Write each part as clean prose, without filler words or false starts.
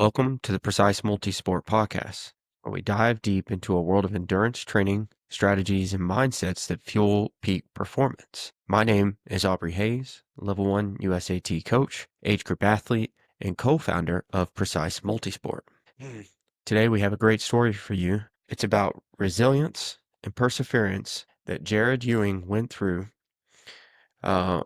Welcome to the Precise Multisport podcast, where we dive deep into a world of endurance training, strategies, and mindsets that fuel peak performance. My name is Aubrey Hayes, Level 1 USAT coach, age group athlete, and co-founder of Precise Multisport. Today we have a great story for you. It's about resilience and perseverance that Jared Ewing went through uh,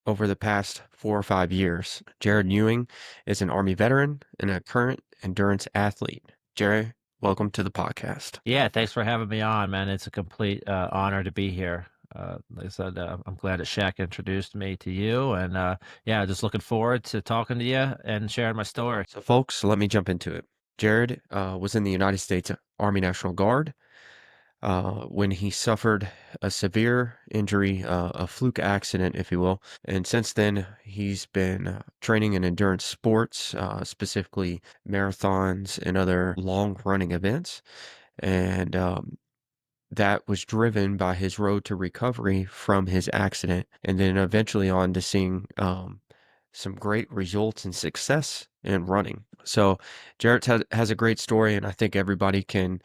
over the past 4 or 5 years. Jared Ewing is an Army veteran and a current endurance athlete. Jared, welcome to the podcast. Yeah, thanks for having me on, man. It's a complete honor to be here. Like I said, I'm glad that Shaq introduced me to you, and yeah, just looking forward to talking to you and sharing my story. So, folks, let me jump into it. Jared was in the United States Army National Guard when he suffered a severe injury, a fluke accident, if you will. And since then, he's been training in endurance sports, specifically marathons and other long running events. And that was driven by his road to recovery from his accident, and then eventually on to seeing some great results and success in running. So, Jarrett has a great story, and I think everybody can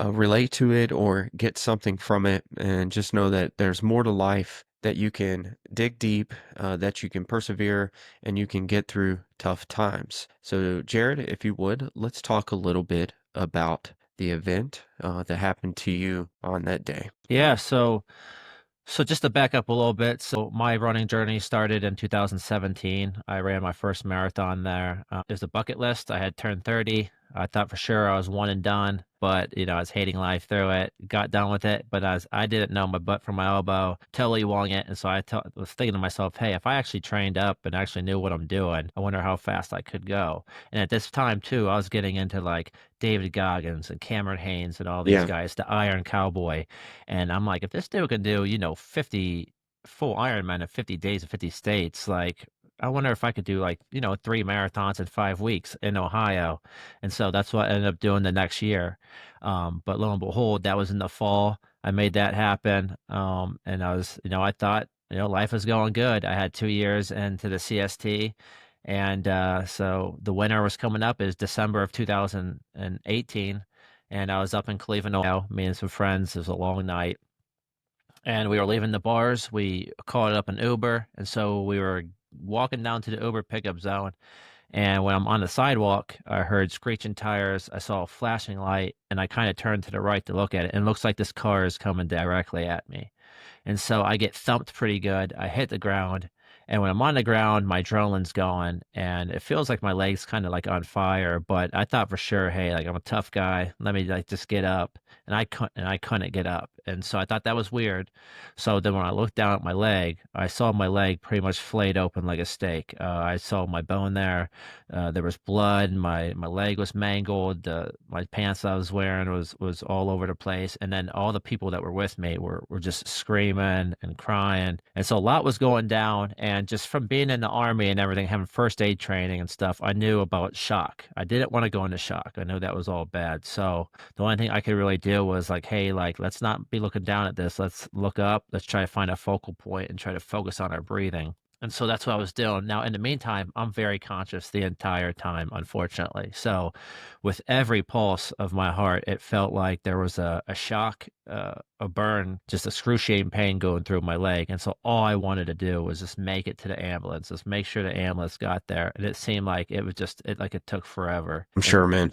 relate to it or get something from it, and just know that there's more to life, that you can dig deep, that you can persevere, and you can get through tough times. So, Jared, if you would, let's talk a little bit about the event that happened to you on that day. Yeah, so just to back up a little bit, so my running journey started in 2017. I ran my first marathon there. It was a bucket list. I had turned 30. I thought for sure I was one and done, but I was hating life through it. Got done with it, but I didn't know my butt from my elbow, totally wrong it. And so was thinking to myself, hey, if I actually trained up and actually knew what I'm doing, I wonder how fast I could go. And at this time too, I was getting into like David Goggins and Cameron Haynes and all these Yeah, guys, the Iron Cowboy. And I'm like, if this dude can do, 50 full Ironman in 50 days in 50 states, like, I wonder if I could do like, 3 marathons in 5 weeks in Ohio. And so that's what I ended up doing the next year. But lo and behold, that was in the fall. I made that happen. And I thought, life was going good. I had 2 years into the CST. And so the winter was coming up is December of 2018. And I was up in Cleveland, Ohio, me and some friends. It was a long night. And we were leaving the bars. We called up an Uber. And so we were walking down to the Uber pickup zone. And when I'm on the sidewalk, I heard screeching tires. I saw a flashing light, and I kind of turned to the right to look at it. And it looks like this car is coming directly at me. And so I get thumped pretty good. I hit the ground. And when I'm on the ground, my adrenaline's going and it feels like my legs kind of like on fire. But I thought for sure, hey, like I'm a tough guy. Let me like just get up. And I couldn't get up. And so I thought that was weird. So then when I looked down at my leg, I saw my leg pretty much flayed open like a steak. I saw my bone there. There was blood. My leg was mangled. My pants I was wearing was all over the place. And then all the people that were with me were just screaming and crying. And so a lot was going down. And just from being in the army and everything, having first aid training and stuff, I knew about shock. I didn't want to go into shock. I knew that was all bad. So the only thing I could really do was like, hey, like let's not be looking down at this. Let's look up. Let's try to find a focal point and try to focus on our breathing. And so that's what I was doing. Now, in the meantime, I'm very conscious the entire time, unfortunately. So, with every pulse of my heart, it felt like there was a shock, a burn, just excruciating pain going through my leg. And so, all I wanted to do was just make it to the ambulance, just make sure the ambulance got there. And it seemed like it took forever. I'm sure, man.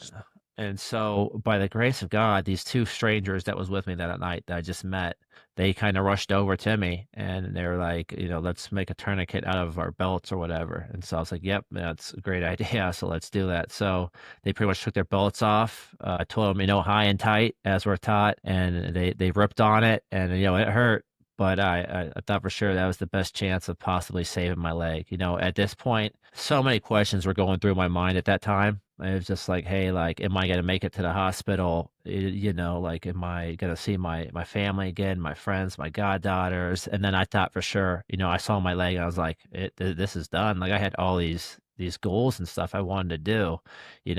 And so, by the grace of God, these two strangers that was with me that night that I just met, they kind of rushed over to me and they were like, let's make a tourniquet out of our belts or whatever. And so I was like, yep, that's a great idea. So let's do that. So they pretty much took their belts off. I told them, high and tight as we're taught, and they ripped on it, and it hurt. But I thought for sure that was the best chance of possibly saving my leg. At this point, so many questions were going through my mind at that time. It was just like, hey, like, am I gonna make it to the hospital? Like, am I gonna see my family again, my friends, my goddaughters? And then I thought for sure, I saw my leg, and I was like, this is done. Like, I had all these these goals and stuff I wanted to do.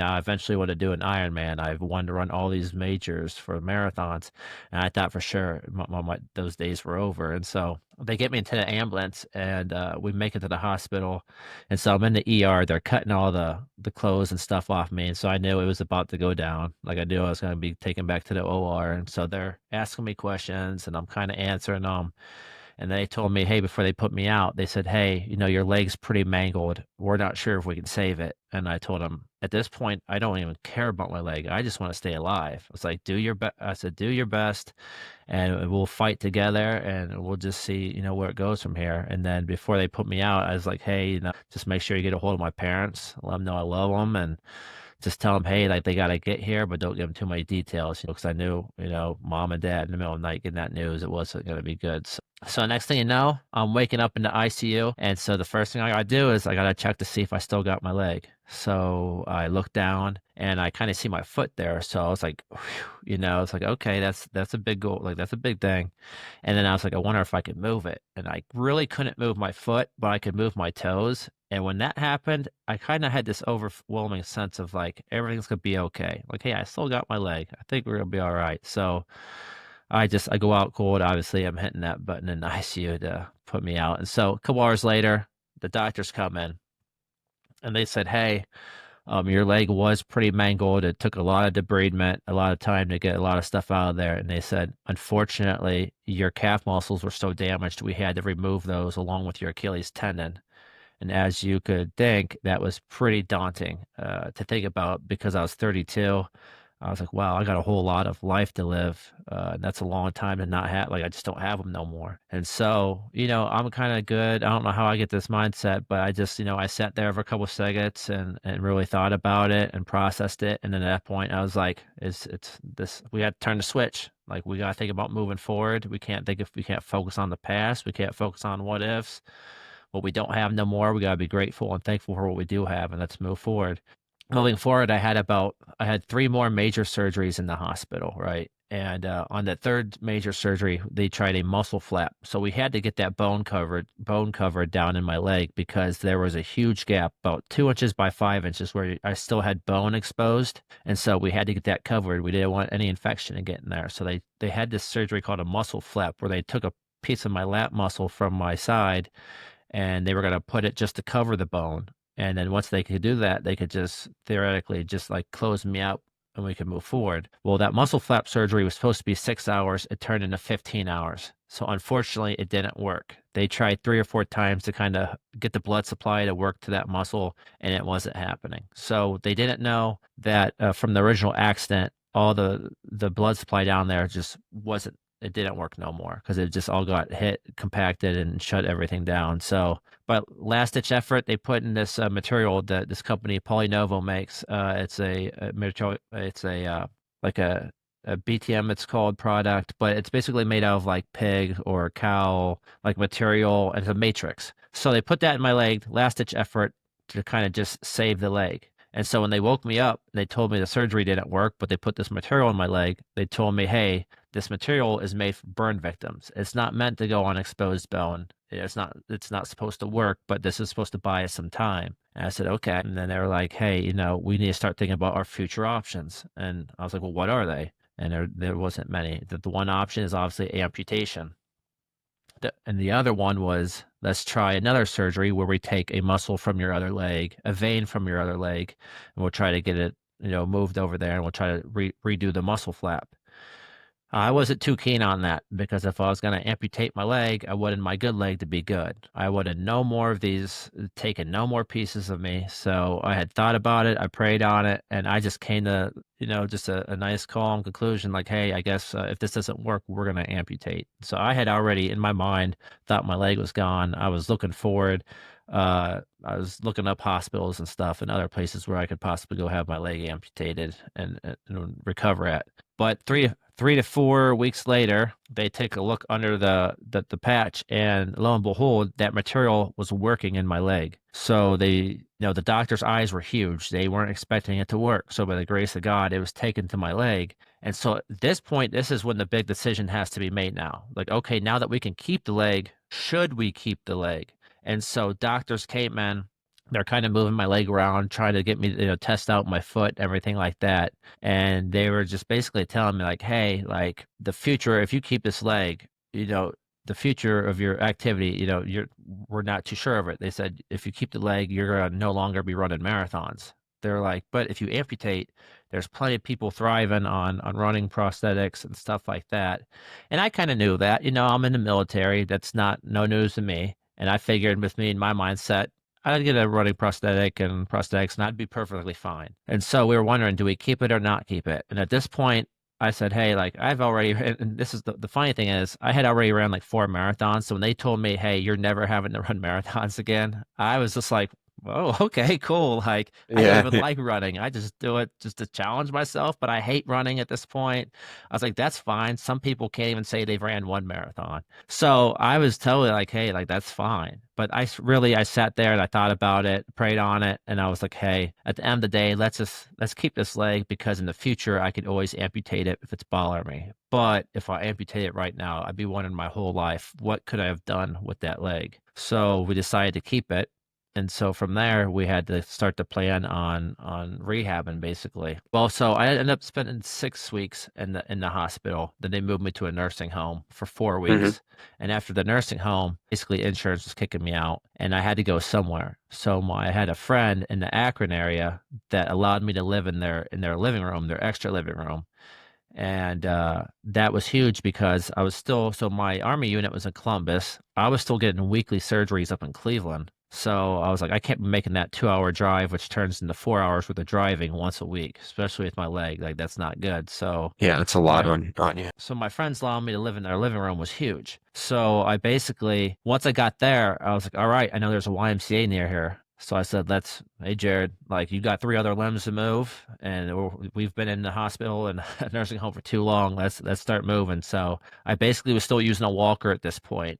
I eventually want to do an Ironman. I've wanted to run all these majors for marathons, and I thought for sure those days were over. And so they get me into the ambulance, and we make it to the hospital. And so I'm in the ER. They're cutting all the clothes and stuff off me, and so I knew it was about to go down. Like I knew I was going to be taken back to the OR, and so they're asking me questions, and I'm kind of answering them. And they told me, hey, before they put me out, they said, hey, your leg's pretty mangled. We're not sure if we can save it. And I told them, at this point, I don't even care about my leg. I just want to stay alive. I was like, do your best. I said, do your best, and we'll fight together, and we'll just see, where it goes from here. And then before they put me out, I was like, hey, just make sure you get a hold of my parents, let them know I love them, and just tell them, hey, like they got to get here, but don't give them too many details, because I knew, mom and dad in the middle of the night getting that news, it wasn't going to be good. So next thing you know, I'm waking up in the ICU. And so the first thing I gotta do is I gotta check to see if I still got my leg. So I look down and I kind of see my foot there. So I was like, whew, it's like, okay, that's a big goal. Like that's a big thing. And then I was like, I wonder if I could move it. And I really couldn't move my foot, but I could move my toes. And when that happened, I kind of had this overwhelming sense of like everything's gonna be okay. Like, hey, I still got my leg. I think we're gonna be all right. So I go out cold. Obviously, I'm hitting that button in the ICU to put me out. And so a couple hours later, the doctors come in and they said, hey, your leg was pretty mangled. It took a lot of debridement, a lot of time to get a lot of stuff out of there. And they said, unfortunately, your calf muscles were so damaged, we had to remove those along with your Achilles tendon. And as you could think, that was pretty daunting to think about because I was 32. I was like, wow, I got a whole lot of life to live. And that's a long time to not have, like, I just don't have them no more. And so, I'm kind of good. I don't know how I get this mindset, but I just, I sat there for a couple of seconds and really thought about it and processed it. And then at that point, I was like, it's this, we had to turn the switch. Like, we got to think about moving forward. We can't focus on the past. We can't focus on what ifs. What we don't have no more, we got to be grateful and thankful for what we do have, and let's move forward. Moving forward, I had three more major surgeries in the hospital, right? And on the third major surgery, they tried a muscle flap. So we had to get that bone covered down in my leg because there was a huge gap, about 2 inches by 5 inches, where I still had bone exposed. And so we had to get that covered. We didn't want any infection to get in there. So they had this surgery called a muscle flap where they took a piece of my lat muscle from my side and they were going to put it just to cover the bone. And then once they could do that, they could just theoretically just like close me out and we could move forward. Well, that muscle flap surgery was supposed to be 6 hours. It turned into 15 hours. So unfortunately, it didn't work. They tried 3 or 4 times to kind of get the blood supply to work to that muscle, and it wasn't happening. So they didn't know that from the original accident, all the blood supply down there just wasn't it didn't work no more because it just all got hit, compacted, and shut everything down. So, but last ditch effort, they put in this material that this company Polynovo makes. It's a material. It's like a BTM. It's called product, but it's basically made out of like pig or cow like material, and it's a matrix. So they put that in my leg, last ditch effort to kind of just save the leg. And so when they woke me up, they told me the surgery didn't work, but they put this material in my leg. They told me, hey, this material is made for burn victims. It's not meant to go on exposed bone. It's not supposed to work, but this is supposed to buy us some time. And I said, okay. And then they were like, hey, we need to start thinking about our future options. And I was like, well, what are they? And there wasn't many. The one option is obviously amputation. And the other one was, let's try another surgery where we take a muscle from your other leg, a vein from your other leg, and we'll try to get it, moved over there, and we'll try to redo the muscle flap. I wasn't too keen on that because if I was going to amputate my leg, I wanted my good leg to be good. I wanted no more of these, taken no more pieces of me. So I had thought about it, I prayed on it, and I just came to, just a nice calm conclusion like, hey, I guess if this doesn't work, we're going to amputate. So I had already in my mind thought my leg was gone. I was looking forward. I was looking up hospitals and stuff and other places where I could possibly go have my leg amputated and recover at. But 3 to 4 weeks later, they take a look under the patch, and lo and behold, that material was working in my leg. So the doctor's eyes were huge. They weren't expecting it to work. So by the grace of God, it was taken to my leg. And so at this point, this is when the big decision has to be made now. Like, okay, now that we can keep the leg, should we keep the leg? And so doctors came in, they're kind of moving my leg around, trying to get me, test out my foot, everything like that. And they were just basically telling me like, hey, like the future, if you keep this leg, you know, the future of your activity, we're not too sure of it. They said if you keep the leg, you're gonna no longer be running marathons. They're like, but if you amputate, there's plenty of people thriving on running prosthetics and stuff like that. And I kind of knew that, I'm in the military. That's not no news to me. And I figured with me in my mindset, I'd get a running prosthetic and prosthetics, and I'd be perfectly fine. And so we were wondering, do we keep it or not keep it? And at this point, I said, hey, like I've already, and this is the funny thing is, I had already ran like 4 marathons. So when they told me, hey, you're never having to run marathons again, I was just like, oh, okay, cool. Like I don't Yeah. even like running. I just do it just to challenge myself, but I hate running at this point. I was like, that's fine. Some people can't even say they've ran one marathon. So I was totally like, hey, like that's fine. But I sat there and I thought about it, prayed on it, and I was like, hey, at the end of the day, let's keep this leg because in the future I could always amputate it if it's bothering me. But if I amputate it right now, I'd be wondering my whole life, what could I have done with that leg? So we decided to keep it. And so from there, we had to start to plan on rehabbing basically. Well, so I ended up spending 6 weeks in the hospital. Then they moved me to a nursing home for four Hmm. weeks. And after the nursing home, basically insurance was kicking me out and I had to go somewhere. So I had a friend in the Akron area that allowed me to live in their living room, their extra living room. And that was huge because I was still, so my army unit was in Columbus. I was still getting weekly surgeries up in Cleveland. So I was like, I can't be making that 2 hour drive, which turns into 4 hours worth of driving once a week, especially with my leg. Like, that's not good. So Yeah, that's a lot my on you. so my friends allowing me to live in their living room was huge. So I basically, once I got there, I was like, all right, I know there's a YMCA near here. So I said, hey, Jared, like you got three other limbs to move, and we've been in the hospital and a nursing home for too long. Let's start moving. So I basically was still using a walker at this point.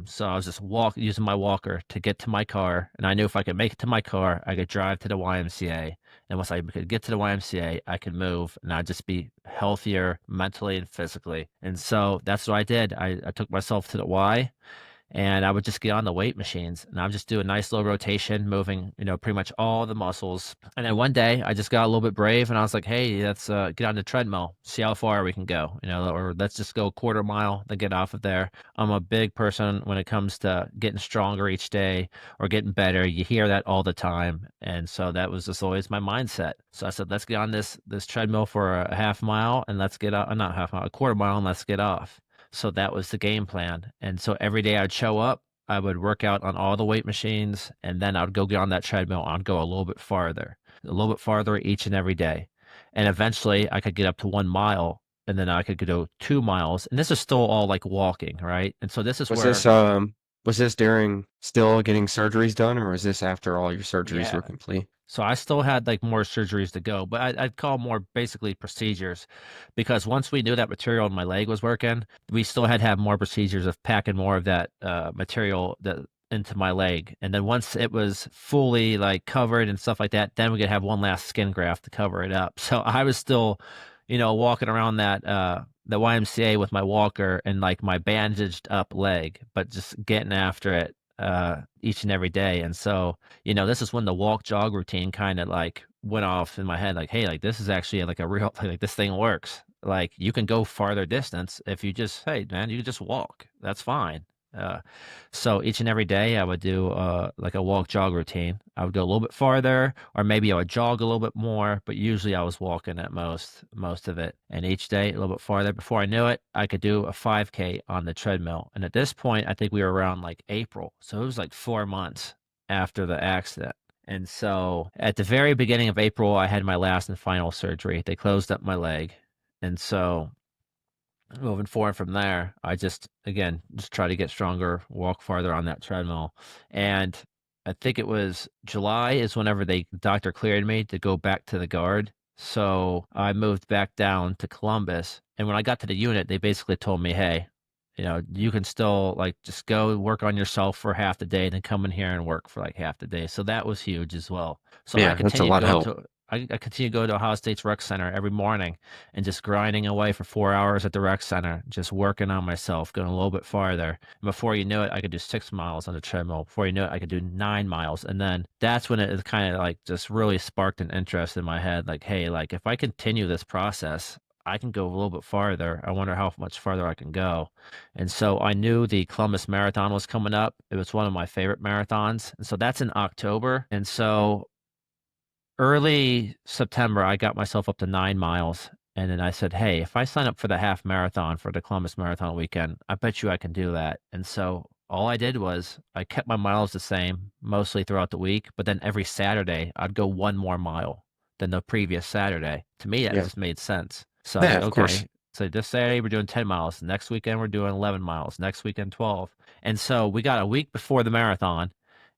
So I was just using my walker to get to my car, and I knew if I could make it to my car, I could drive to the YMCA. And once I could get to the YMCA, I could move and I'd just be healthier mentally and physically. And so that's what I did. I took myself to the Y and I would just get on the weight machines and I would just do a nice low rotation, moving, pretty much all the muscles. And then one day I just got a little bit brave and I was like, hey, let's get on the treadmill, see how far we can go, or let's just go a quarter mile, then get off of there. I'm a big person when it comes to getting stronger each day or getting better. You hear that all the time. And so that was just always my mindset. So I said, let's get on this treadmill for a half mile and let's get off, not half mile, a quarter mile and let's get off. So that was the game plan. And so every day I'd show up, I would work out on all the weight machines, and then I'd go get on that treadmill. I'd go a little bit farther each and every day. And eventually I could get up to 1 mile, and then I could go 2 miles. And this is still all like walking, right? And so this is Was this where, during still getting surgeries done, or was this after all your surgeries yeah. were complete? So I still had like more surgeries to go, but I'd call more basically procedures because once we knew that material in my leg was working, we still had to have more procedures of packing more of that material into my leg. And then once it was fully like covered and stuff like that, then we could have one last skin graft to cover it up. So I was still, walking around the YMCA with my walker and like my bandaged up leg, but just getting after it each and every day. And so this is when the walk jog routine kind of like went off in my head, like, hey, like this is actually like a real, like this thing works. Like you can go farther distance if you just, hey, man, you can just walk. That's fine. Uh, so each and every day I would do like a walk jog routine. I would go a little bit farther, or maybe I would jog a little bit more, but usually I was walking at most of it. And each day a little bit farther. Before I knew it, I could do a 5K on the treadmill. And at this point, I think we were around like April. So it was like 4 months after the accident. And so at the very beginning of April, I had my last and final surgery. They closed up my leg. And so moving forward from there, I just try to get stronger, walk farther on that treadmill. And I think it was July is whenever the doctor cleared me to go back to the guard. So I moved back down to Columbus. And when I got to the unit, they basically told me, hey, you can still like just go work on yourself for half the day, then come in here and work for like half the day. So that was huge as well. So I Yeah, that's a continued lot of going help. to I continue to go to Ohio State's rec center every morning and just grinding away for 4 hours at the rec center, just working on myself, going a little bit farther. And before you knew it, I could do 6 miles on the treadmill. Before you knew it, I could do 9 miles. And then that's when it kind of like just really sparked an interest in my head. Like, hey, like if I continue this process, I can go a little bit farther. I wonder how much farther I can go. And so I knew the Columbus Marathon was coming up. It was one of my favorite marathons. And so that's in October. And so early September, I got myself up to 9 miles. And then I said, hey, if I sign up for the half marathon for the Columbus Marathon weekend, I bet you I can do that. And so all I did was I kept my miles the same mostly throughout the week, but then every Saturday I'd go one more mile than the previous Saturday. To me, that Yeah. just made sense. So I was Yeah, like, of course. okay. So this Saturday we're doing 10 miles. Next weekend we're doing 11 miles. Next weekend 12. And so we got a week before the marathon.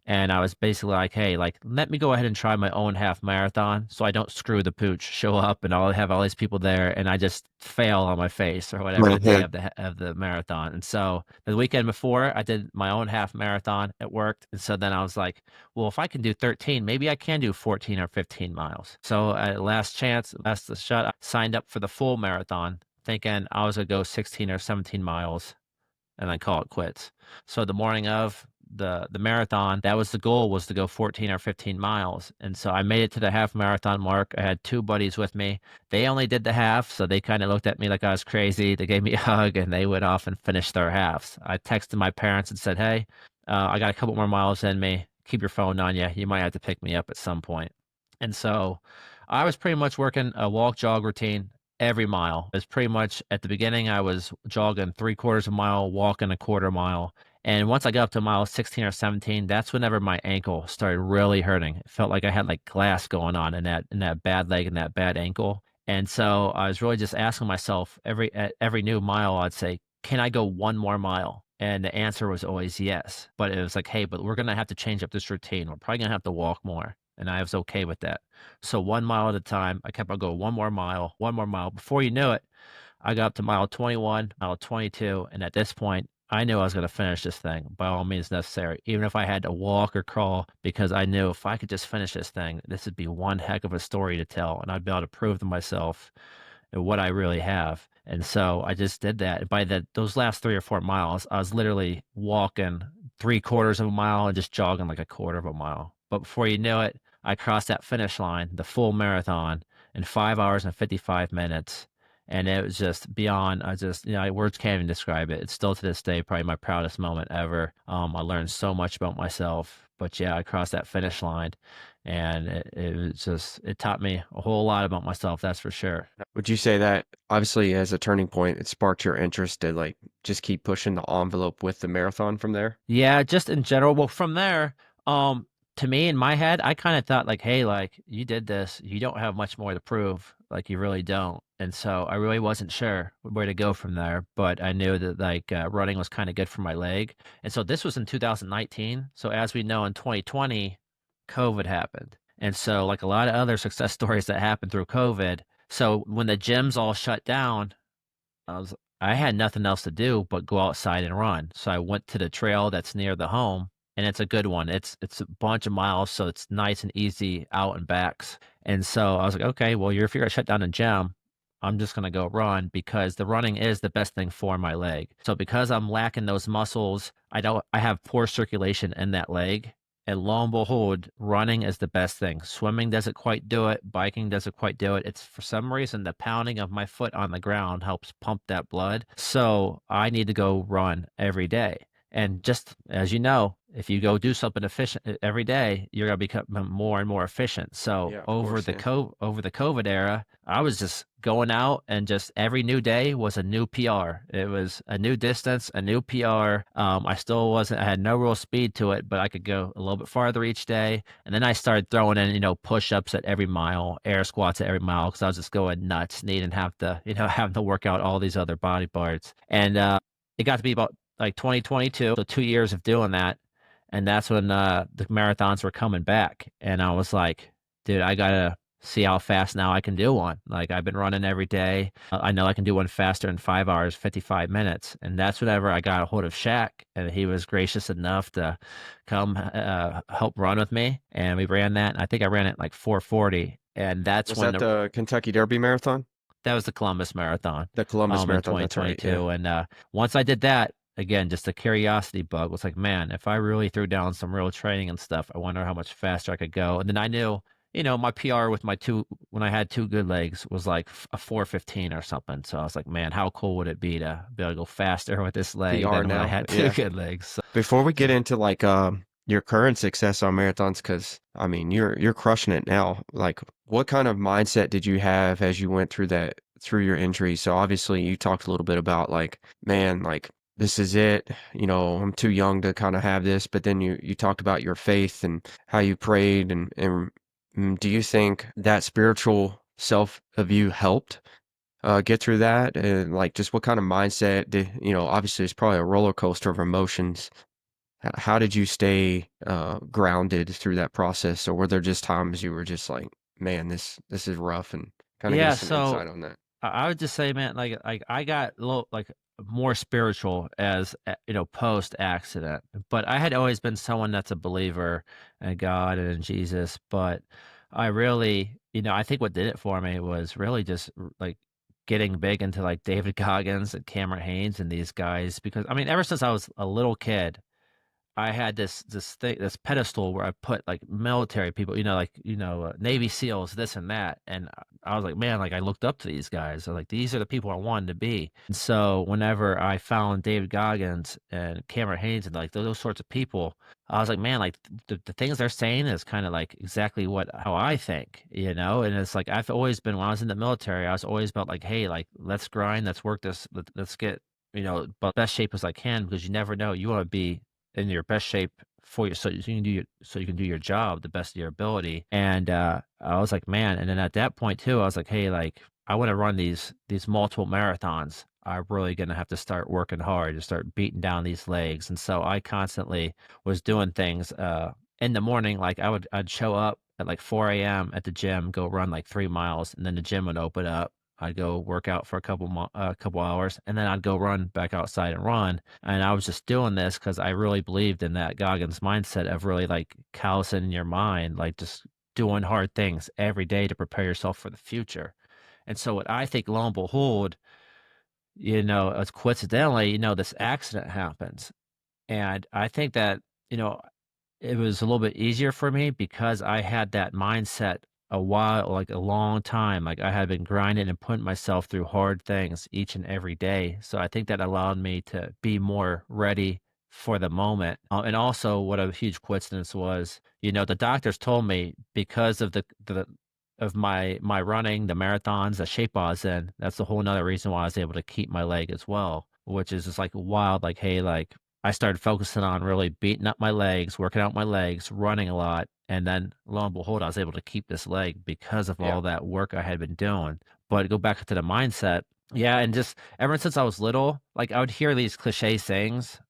And I was basically like, hey, like, let me go ahead and try my own half marathon so I don't screw the pooch, show up and I'll have all these people there and I just fail on my face or whatever the day Mhm. of the marathon. And so the weekend before, I did my own half marathon. It worked. And so then I was like, well, if I can do 13, maybe I can do 14 or 15 miles. So last chance, last shot, I signed up for the full marathon thinking I was going to go 16 or 17 miles and then call it quits. So the morning of the marathon, that was the goal, was to go 14 or 15 miles. And so I made it to the half marathon mark. I had two buddies with me. They only did the half, so they kind of looked at me like I was crazy. They gave me a hug and they went off and finished their halves. I texted my parents and said, "Hey, I got a couple more miles in me. Keep your phone on you. You might have to pick me up at some point." And so I was pretty much working a walk jog routine every mile. It's pretty much at the beginning, I was jogging 3/4 of a mile, walking a quarter mile. And once I got up to mile 16 or 17, that's whenever my ankle started really hurting. It felt like I had like glass going on in that bad leg and that bad ankle. And so I was really just asking myself at every new mile, I'd say, can I go one more mile? And the answer was always yes. But it was like, hey, but we're gonna have to change up this routine. We're probably gonna have to walk more. And I was okay with that. So 1 mile at a time, I kept on going one more mile, one more mile. Before you knew it, I got up to mile 21, mile 22, and at this point, I knew I was going to finish this thing by all means necessary, even if I had to walk or crawl, because I knew if I could just finish this thing, this would be one heck of a story to tell, and I'd be able to prove to myself what I really have. And so I just did that. By those last 3 or 4 miles, I was literally walking 3/4 of a mile and just jogging like a quarter of a mile. But before you knew it, I crossed that finish line, the full marathon, in 5 hours and 55 minutes. And it was just beyond, I just, words can't even describe it. It's still to this day probably my proudest moment ever. I learned so much about myself. But yeah, I crossed that finish line and it was just, it taught me a whole lot about myself, that's for sure. Would you say that obviously as a turning point, it sparked your interest to like just keep pushing the envelope with the marathon from there? Yeah, just in general. Well, from there, um, to me in my head, I kind of thought like, hey, like you did this, you don't have much more to prove. Like you really don't. And so I really wasn't sure where to go from there, but I knew that like running was kind of good for my leg. And so this was in 2019. So as we know, in 2020, COVID happened. And so like a lot of other success stories that happened through COVID. So when the gyms all shut down, I was I had nothing else to do but go outside and run. So I went to the trail that's near the home, and it's a good one. It's a bunch of miles, so it's nice and easy out and backs. And so I was like, okay, well, if you're gonna shut down the gym, I'm just gonna go run because the running is the best thing for my leg. So because I'm lacking those muscles, I have poor circulation in that leg. And lo and behold, running is the best thing. Swimming doesn't quite do it. Biking doesn't quite do it. It's for some reason the pounding of my foot on the ground helps pump that blood. So I need to go run every day. And just as you know, if you go do something efficient every day, you're gonna become more and more efficient. So Yeah, of course, yeah. over the COVID era, I was just going out and just every new day was a new PR. It was a new distance, a new PR. I still wasn't, I had no real speed to it, but I could go a little bit farther each day. And then I started throwing in, push ups at every mile, air squats at every mile, because I was just going nuts, needing to have to, having to work out all these other body parts. And it got to be about like 2022, so 2 years of doing that. And that's when the marathons were coming back. And I was like, dude, I gotta see how fast now I can do one. Like I've been running every day. I know I can do one faster in 5 hours, 55 minutes. And that's whenever I got a hold of Shaq and he was gracious enough to come help run with me. And we ran that. And I think I ran it like 4:40. And that's Was when that the Kentucky Derby Marathon? that was the Columbus Marathon, The Columbus in Marathon, that's right, yeah. 2022. And once I did that, again, just a curiosity bug was like, man, if I really threw down some real training and stuff, I wonder how much faster I could go. And then I knew, my PR with my two when I had two good legs was like a 4:15 or something. So I was like, man, how cool would it be able to go faster with this leg PR than when I now, had two yeah. good legs? So, Before we get into like your current success on marathons, because I mean you're crushing it now. Like, what kind of mindset did you have as you went through your injury? So obviously you talked a little bit about like, man, like this is it. I'm too young to kind of have this. But then you talked about your faith and how you prayed and do you think that spiritual self of you helped get through that? And like, just what kind of mindset did obviously it's probably a roller coaster of emotions. How did you stay grounded through that process, or were there just times you were just like, man, this is rough, and kind of give yeah, us some so insight on that? I would just say, man, like I got a little like more spiritual as post accident, but I had always been someone that's a believer in God and in Jesus. But I really, I think what did it for me was really just like getting big into like David Goggins and Cameron Haynes and these guys because I mean, ever since I was a little kid. I had this pedestal where I put like military people, Navy SEALs, this and that, and I was like, man, like I looked up to these guys. I was like, these are the people I wanted to be. And so whenever I found David Goggins and Cameron Haynes and like those sorts of people, I was like, man, like the things they're saying is kind of like exactly how I think, And it's like I've always been when I was in the military, I was always about like, hey, like let's grind, let's work this, let's get but best shape as I can because you never know. You want to be in your best shape for you so you can do your job the best of your ability. And I was like, man, and then at that point too, I was like, hey, like I want to run these multiple marathons. I'm really gonna have to start working hard to start beating down these legs. And so I constantly was doing things in the morning, like I'd show up at like 4 a.m. at the gym, go run like 3 miles, and then the gym would open up. I'd go work out for a couple hours, and then I'd go run back outside and run. And I was just doing this because I really believed in that Goggins mindset of really like callousing your mind, like just doing hard things every day to prepare yourself for the future. And so, what I think, lo and behold, it's coincidentally, this accident happens. And I think that, you know, it was a little bit easier for me because I had that mindset a while, like a long time. Like I had been grinding and putting myself through hard things each and every day. So I think that allowed me to be more ready for the moment. And also, what a huge coincidence was, the doctors told me because of the of my running, the marathons, the shape I was in. That's the whole another reason why I was able to keep my leg as well, which is just like wild. Like, hey, like I started focusing on really beating up my legs, working out my legs, running a lot. And then lo and behold, I was able to keep this leg because of Yeah, all that work I had been doing. But to go back to the mindset, yeah, and just ever since I was little, like I would hear these cliche sayings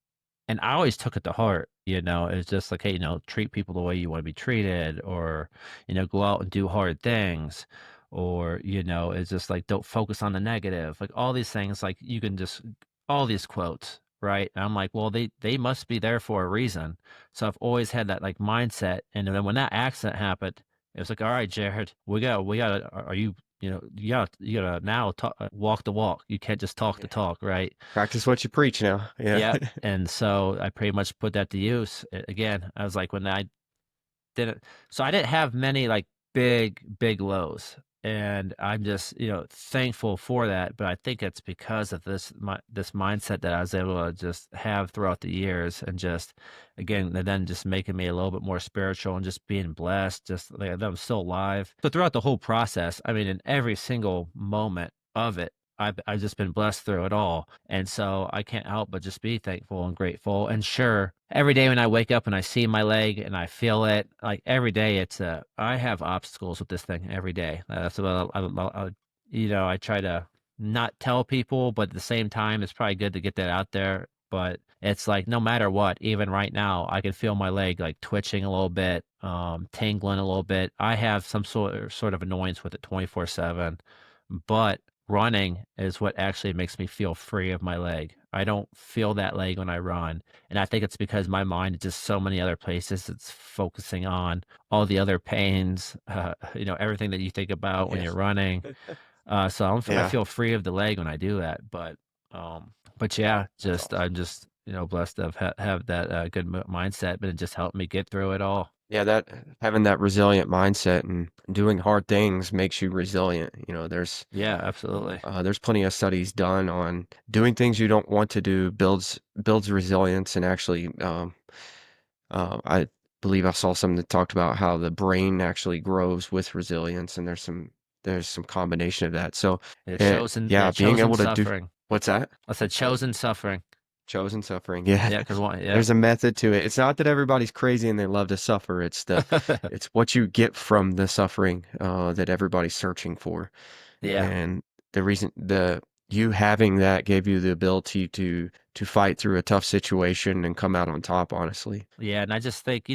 and I always took it to heart. It's just like, hey, treat people the way you want to be treated, or, go out and do hard things, or, it's just like, don't focus on the negative. Like all these things, like you can just, all these quotes, right? And I'm like, well, they must be there for a reason. So I've always had that like mindset. And then when that accident happened, it was like, all right, Jared, we got are you, you gotta now talk, walk the walk. You can't just talk the yeah. talk, right? Practice what you preach now. Yeah, Yeah, and so I pretty much put that to use. Again, I was like when I didn't so I didn't have many like big lows. And I'm just, thankful for that, but I think it's because of this mindset that I was able to just have throughout the years and just again and then just making me a little bit more spiritual and just being blessed, just like that I'm still alive. So throughout the whole process, I mean in every single moment of it, I've just been blessed through it all. And so I can't help but just be thankful and grateful. And sure, every day when I wake up and I see my leg and I feel it, like every day I have obstacles with this thing every day. That's what I try to not tell people, but at the same time, it's probably good to get that out there. But it's like no matter what, even right now, I can feel my leg like twitching a little bit, tingling a little bit. I have some sort of annoyance with it 24/7, but running is what actually makes me feel free of my leg. I don't feel that leg when I run. And I think it's because my mind is just so many other places. It's focusing on all the other pains, everything that you think about when Yeah. you're running. So I Yeah. feel free of the leg when I do that. But yeah, That's just awesome. I'm just blessed to have that good mindset, but it just helped me get through it all. Yeah, that having that resilient mindset and doing hard things makes you resilient. Yeah, absolutely. There's plenty of studies done on doing things you don't want to do builds resilience and actually I believe I saw something that talked about how the brain actually grows with resilience, and there's some combination of that. So, yeah, Yeah, being chosen able to do suffering. what's that? I said chosen suffering. Chosen suffering. Yeah, Yeah, because one, yeah, there's a method to it. It's not that everybody's crazy and they love to suffer. It's what you get from the suffering that everybody's searching for. yeah. And the reason the you having that gave you the ability to fight through a tough situation and come out on top, honestly. Yeah, and I just think,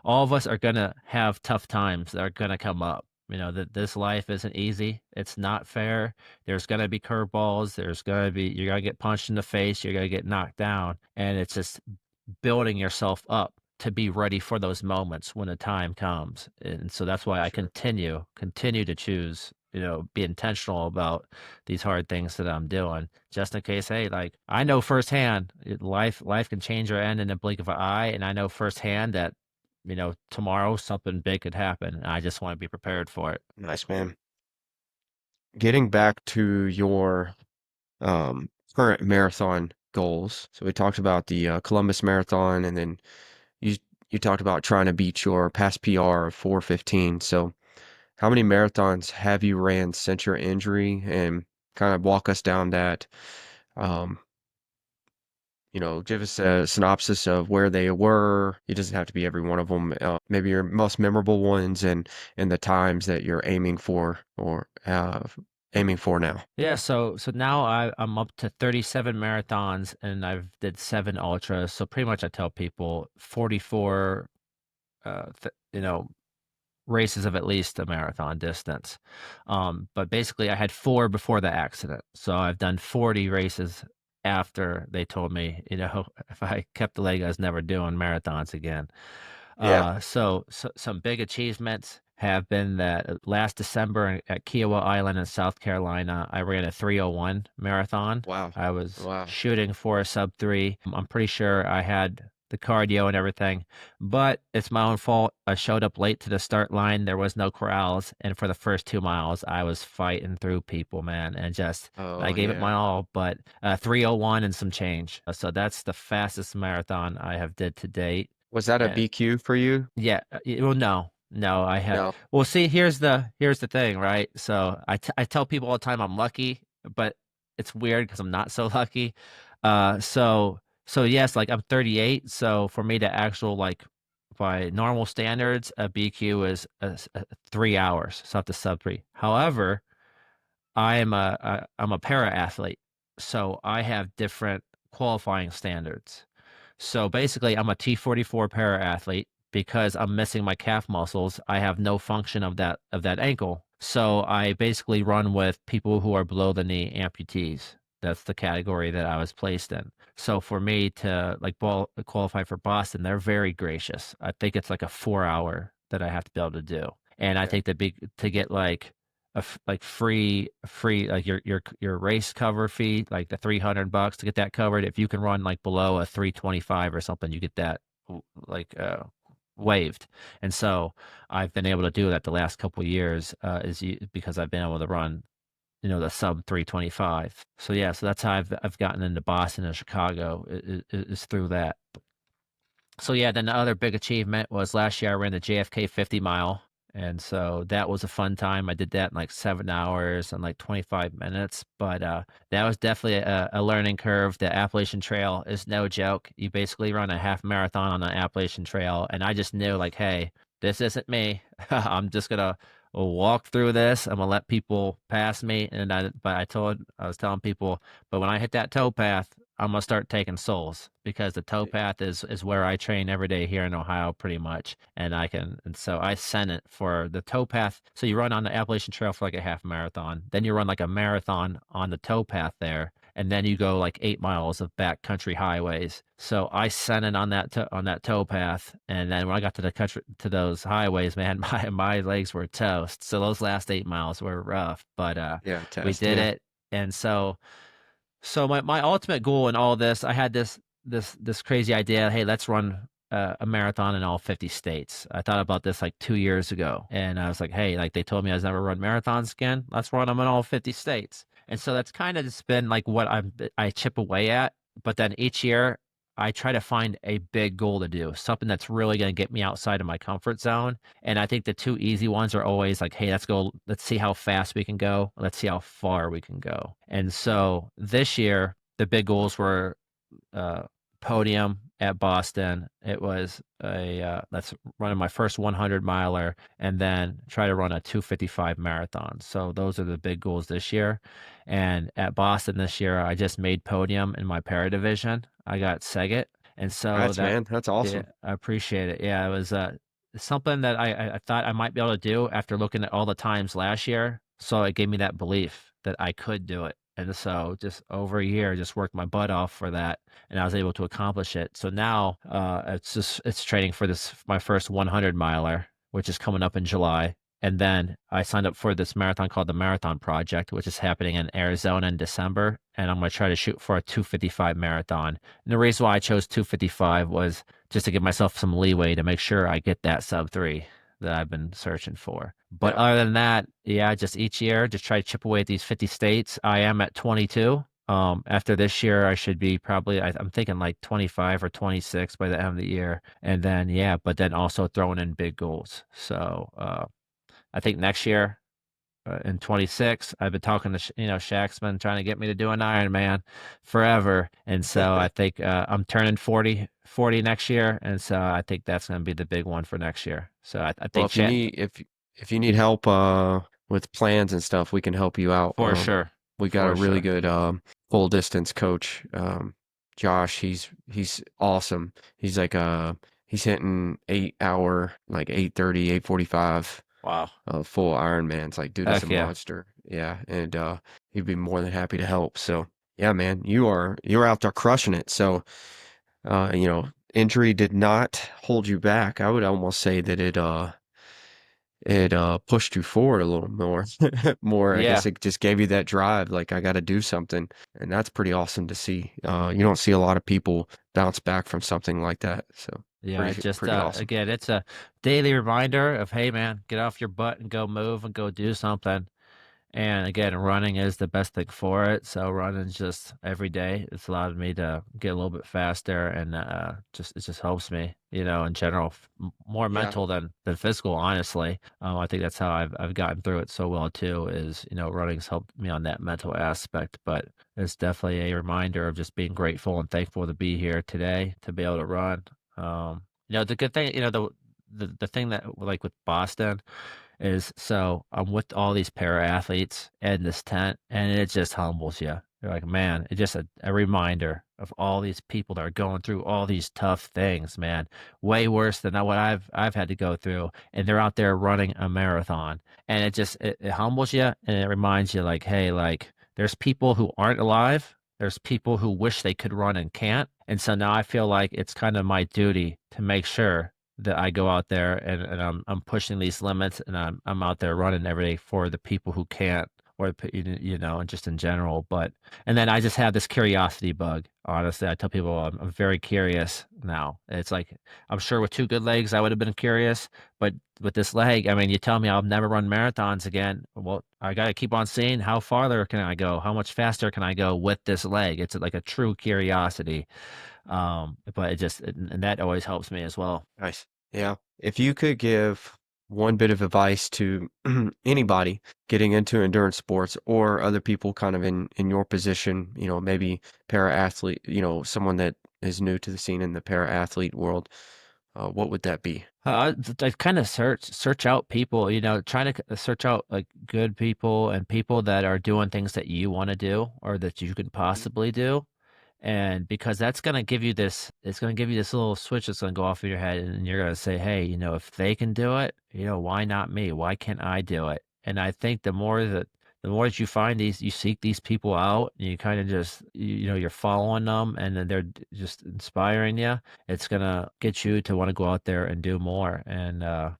all of us are gonna have tough times that are gonna come up. That this life isn't easy. It's not fair. There's gonna be curveballs. You're gonna get punched in the face. You're gonna get knocked down. And it's just building yourself up to be ready for those moments when the time comes. And so that's why I Sure. continue to choose, be intentional about these hard things that I'm doing, just in case. Hey, like I know firsthand, life can change or end in the blink of an eye, and I know firsthand that, tomorrow something big could happen. And I just want to be prepared for it. Nice, man. Getting back to your current marathon goals. So we talked about the Columbus Marathon, and then you you talked about trying to beat your past PR of 4:15. So how many marathons have you ran since your injury, and kind of walk us down that? Um, give us a synopsis of where they were. It doesn't have to be every one of them. Maybe your most memorable ones and the times that you're aiming for or aiming for now. Yeah, so now I'm up to 37 marathons and I've did 7 ultras. So pretty much I tell people 44 races of at least a marathon distance. But basically I had 4 before the accident. So I've done 40 races after they told me, if I kept the leg I was never doing marathons again. Yeah. So some big achievements have been that last December at Kiowa Island in South Carolina, I ran a 3:01 marathon. Wow. I was Wow. shooting for a sub 3. I'm pretty sure I had the cardio and everything, but it's my own fault. I showed up late to the start line. There was no corrals, and for the first 2 miles, I was fighting through people, man, and just I Oh, gave it my yeah. all. But 3:01 and some change. So that's the fastest marathon I have did to date. Was that a And BQ for you? yeah, well, no, I had. No. Well, see, here's the thing, right? So I tell people all the time I'm lucky, but it's weird because I'm not so lucky. So yes, like I'm 38, so for me to actual like by normal standards, a BQ is 3 hours, so up to sub 3. However, I'm a para athlete, so I have different qualifying standards. So basically, I'm a T44 para athlete because I'm missing my calf muscles. I have no function of that ankle. So I basically run with people who are below the knee amputees. That's the category that I was placed in. So for me to like qualify for Boston, they're very gracious. I think it's like a 4 hour that I have to be able to do. And I Okay. think to get like like free like your race cover fee, like the $300 to get that covered. If you can run like below a 325 or something, you get that like waived. And so I've been able to do that the last couple of years, because I've been able to run, the sub 325. So yeah, so that's how I've gotten into Boston and Chicago, is through that. So yeah, then the other big achievement was last year I ran the JFK 50 mile. And so that was a fun time. I did that in like 7 hours and like 25 minutes. But that was definitely a learning curve. The Appalachian Trail is no joke. You basically run a half marathon on the Appalachian Trail. And I just knew like, hey, this isn't me. I'm just gonna walk through this. I'm gonna let people pass me. But I was telling people, but when I hit that towpath, I'm gonna start taking souls because the towpath is where I train every day here in Ohio, pretty much. And so I sent it for the towpath. So you run on the Appalachian Trail for like a half marathon, then you run like a marathon on the towpath there, and then you go like 8 miles of backcountry highways. So I sent it on on that towpath, and then when I got to the country to those highways, man, my legs were toast. So those last 8 miles were rough, but Yeah, we test. did Yeah. it. And so my ultimate goal in all this, I had this crazy idea. Hey, let's run a marathon in all 50 states. I thought about this like 2 years ago, and I was like, hey, like they told me I was never run marathons again. Let's run them in all 50 states. And so that's kind of just been like what I chip away at. But then each year I try to find a big goal to do, something that's really going to get me outside of my comfort zone. And I think the two easy ones are always like, hey, let's see how fast we can go. Let's see how far we can go. And so this year, the big goals were uh, podium at Boston. It was that's running my first 100 miler and then try to run a 2:55 marathon. So those are the big goals this year. And at Boston this year, I just made podium in my para division. I got Saget. And so Congrats, that, man. That's yeah, awesome. I appreciate it. Yeah, it was something that I thought I might be able to do after looking at all the times last year. So it gave me that belief that I could do it. And so just over a year, just worked my butt off for that, and I was able to accomplish it. So now it's training for this my first 100 miler, which is coming up in July. And then I signed up for this marathon called the Marathon Project, which is happening in Arizona in December. And I'm going to try to shoot for a 2:55 marathon. And the reason why I chose 2:55 was just to give myself some leeway to make sure I get that sub 3 that I've been searching for. But Yeah. other than that, yeah, just each year, just try to chip away at these 50 states. I am at 22. After this year, I should be probably, I'm thinking like 25 or 26 by the end of the year. And then, yeah, but then also throwing in big goals. So, I think next year, in 26, I've been talking to, Shaq's been trying to get me to do an Ironman forever. And so I think, I'm turning 40 next year. And so I think that's going to be the big one for next year. So I Well, think chat if you need help with plans and stuff, we can help you out. for sure. We got a For really sure. good full distance coach. Josh, he's awesome. He's like he's hitting 8 hour, like 8:30, 8:45 Wow. full Ironmans. Like dude is a Heck yeah. monster. Yeah, and he'd be more than happy to help. So yeah, man, you're out there crushing it. So injury did not hold you back. I would almost say that it pushed you forward a little more. More, I guess Yeah. it just gave you that drive, like I got to do something, and that's pretty awesome to see. You don't see a lot of people bounce back from something like that, so Yeah. It pretty just, awesome. again, it's a daily reminder of, hey, man, get off your butt and go move and go do something. And again, running is the best thing for it. So running just every day. It's allowed me to get a little bit faster and it just helps me, in general, more Yeah, mental than physical, honestly. I think that's how I've gotten through it so well too, is, running's helped me on that mental aspect. But it's definitely a reminder of just being grateful and thankful to be here today, to be able to run. The good thing, the thing that like with Boston is so I'm with all these para athletes in this tent, and it just humbles you. You're like, man, it's just a reminder of all these people that are going through all these tough things, man. Way worse than what I've had to go through, and they're out there running a marathon, and it humbles you, and it reminds you, like, hey, like there's people who aren't alive. There's people who wish they could run and can't. And so now I feel like it's kind of my duty to make sure that I go out there and I'm pushing these limits and I'm out there running every day for the people who can't or and just in general. But and then I just have this curiosity bug. Honestly, I tell people I'm very curious now. It's like I'm sure with two good legs I would have been curious, but with this leg, I mean, you tell me I'll never run marathons again. Well, I got to keep on seeing how farther can I go? How much faster can I go with this leg? It's like a true curiosity. But and that always helps me as well. nice. Yeah, if you could give one bit of advice to anybody getting into endurance sports or other people kind of in your position, maybe para athlete, someone that is new to the scene in the para athlete world, what would that be? I kind of search out people, trying to search out like good people and people that are doing things that you want to do or that you can Mhm. possibly do. And because that's going to give you this, it's going to give you this little switch that's going to go off in your head. And you're going to say, hey, if they can do it, why not me? Why can't I do it? And I think the more that you find these, you seek these people out, and you kind of just, you're following them, and then they're just inspiring you. It's going to get you to want to go out there and do more. And,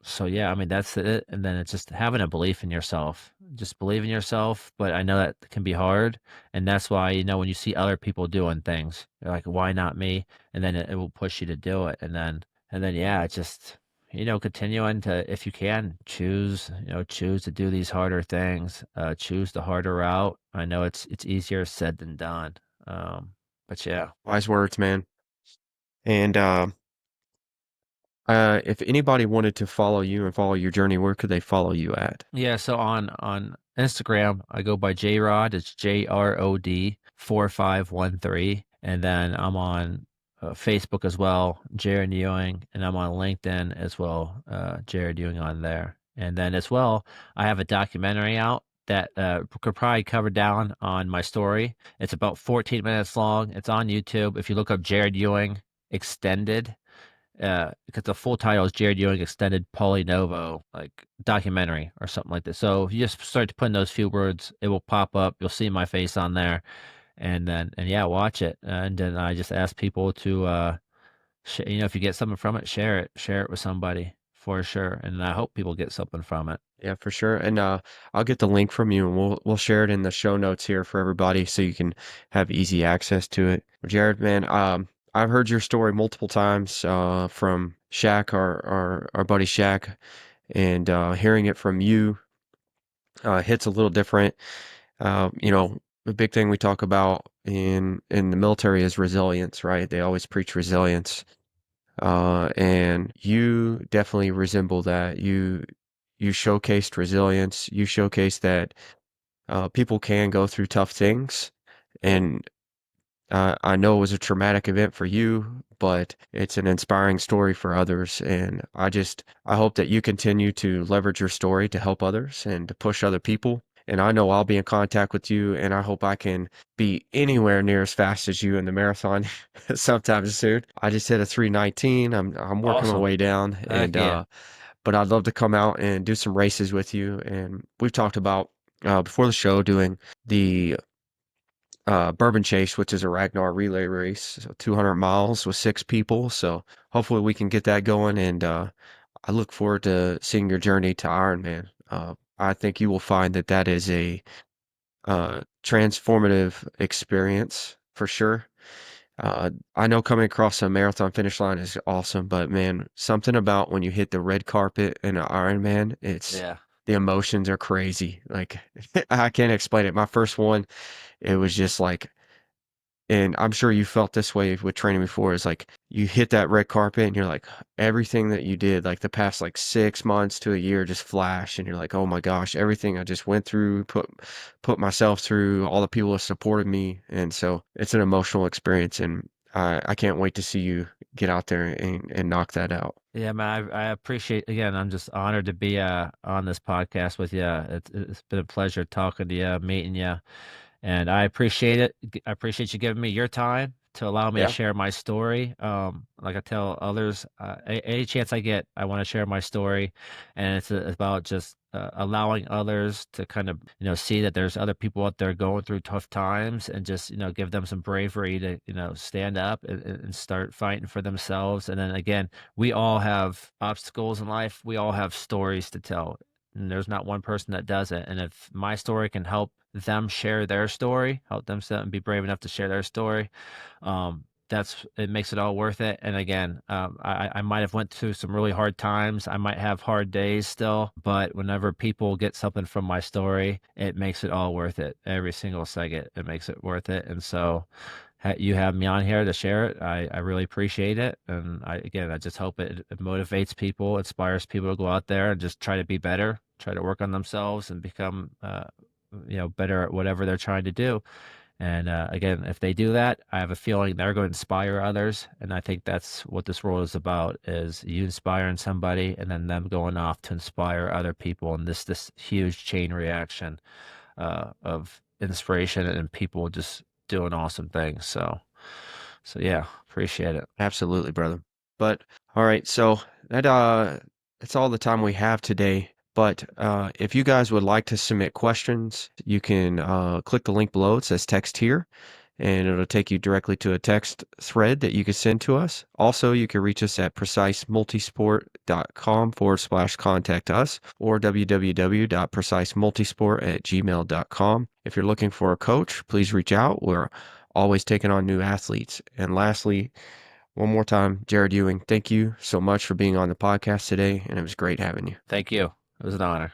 so yeah, I mean that's it. And then it's just having a belief in yourself. Just believe in yourself. But I know that can be hard. And that's why, when you see other people doing things, you're like, why not me? And then it will push you to do it. And then yeah, it's just, continuing to, if you can, choose to do these harder things, choose the harder route. I know it's easier said than done. But yeah. Wise words, man. And if anybody wanted to follow you and follow your journey, where could they follow you at? Yeah, so on Instagram, I go by JRod. It's JROD 4513, and then I'm on Facebook as well, Jared Ewing, and I'm on LinkedIn as well, Jared Ewing on there. And then as well, I have a documentary out that could probably cover down on my story. It's about 14 minutes long. It's on YouTube. If you look up Jared Ewing Extended, because the full title is Jared Ewing Extended Polynovo, like documentary or something like that. So if you just start to put in those few words, it will pop up. You'll see my face on there, and yeah, watch it. And then I just ask people to, if you get something from it, share it with somebody for sure. And I hope people get something from it. Yeah, for sure. And I'll get the link from you, and we'll share it in the show notes here for everybody, so you can have easy access to it. Jared, man, I've heard your story multiple times from Shaq, our buddy Shaq, and hearing it from you hits a little different. The big thing we talk about in the military is resilience, right? They always preach resilience, and you definitely resemble that. You showcased resilience. You showcased that people can go through tough things, and I know it was a traumatic event for you, but it's an inspiring story for others. And I hope that you continue to leverage your story to help others and to push other people. And I know I'll be in contact with you, and I hope I can be anywhere near as fast as you in the marathon sometime soon. I just hit a 3:19. I'm working my Awesome. way down, Heck and yeah. but I'd love to come out and do some races with you. And we've talked about before the show doing the Bourbon Chase, which is a Ragnar relay race, so 200 miles with 6 people. So hopefully we can get that going. And I look forward to seeing your journey to Ironman. I think you will find that that is a transformative experience for sure. I know coming across a marathon finish line is awesome, but man, something about when you hit the red carpet in an Ironman, Yeah. the emotions are crazy. Like I can't explain it. My first one, it was just like, and I'm sure you felt this way with training before, is like you hit that red carpet and you're like, everything that you did, like the past like 6 months to a year just flash, and you're like, oh my gosh, everything I just went through, put myself through, all the people that supported me. And so it's an emotional experience, and I can't wait to see you get out there and knock that out. Yeah, man, I appreciate, again, I'm just honored to be on this podcast with you. It's been a pleasure talking to you, meeting you. And I appreciate it. I appreciate you giving me your time to allow me to Yeah. share my story. Like I tell others, any chance I get, I want to share my story, and it's about just allowing others to kind of see that there's other people out there going through tough times, and just give them some bravery to stand up and start fighting for themselves. And then again, we all have obstacles in life. We all have stories to tell, and there's not one person that does it. And if my story can help them share their story, help them set and be brave enough to share their story, that's it makes it all worth it. And again, I might have went through some really hard times. I might have hard days still, but whenever people get something from my story, it makes it all worth it. Every single second, it makes it worth it. And so you have me on here to share it. I really appreciate it. And I just hope it motivates people, inspires people to go out there and just try to be better, try to work on themselves and become, better at whatever they're trying to do. And again, if they do that, I have a feeling they're going to inspire others. And I think that's what this world is about: is you inspiring somebody and then them going off to inspire other people. And this huge chain reaction of inspiration and people just doing awesome things. So yeah, appreciate it. Absolutely, brother. But all right, so that that's all the time we have today. But if you guys would like to submit questions, you can click the link below. It says text here, and it'll take you directly to a text thread that you can send to us. Also, you can reach us at precisemultisport.com/contact us or www.precisemultisport@gmail.com. If you're looking for a coach, please reach out. We're always taking on new athletes. And lastly, one more time, Jared Ewing, thank you so much for being on the podcast today, and it was great having you. Thank you. It was an honor.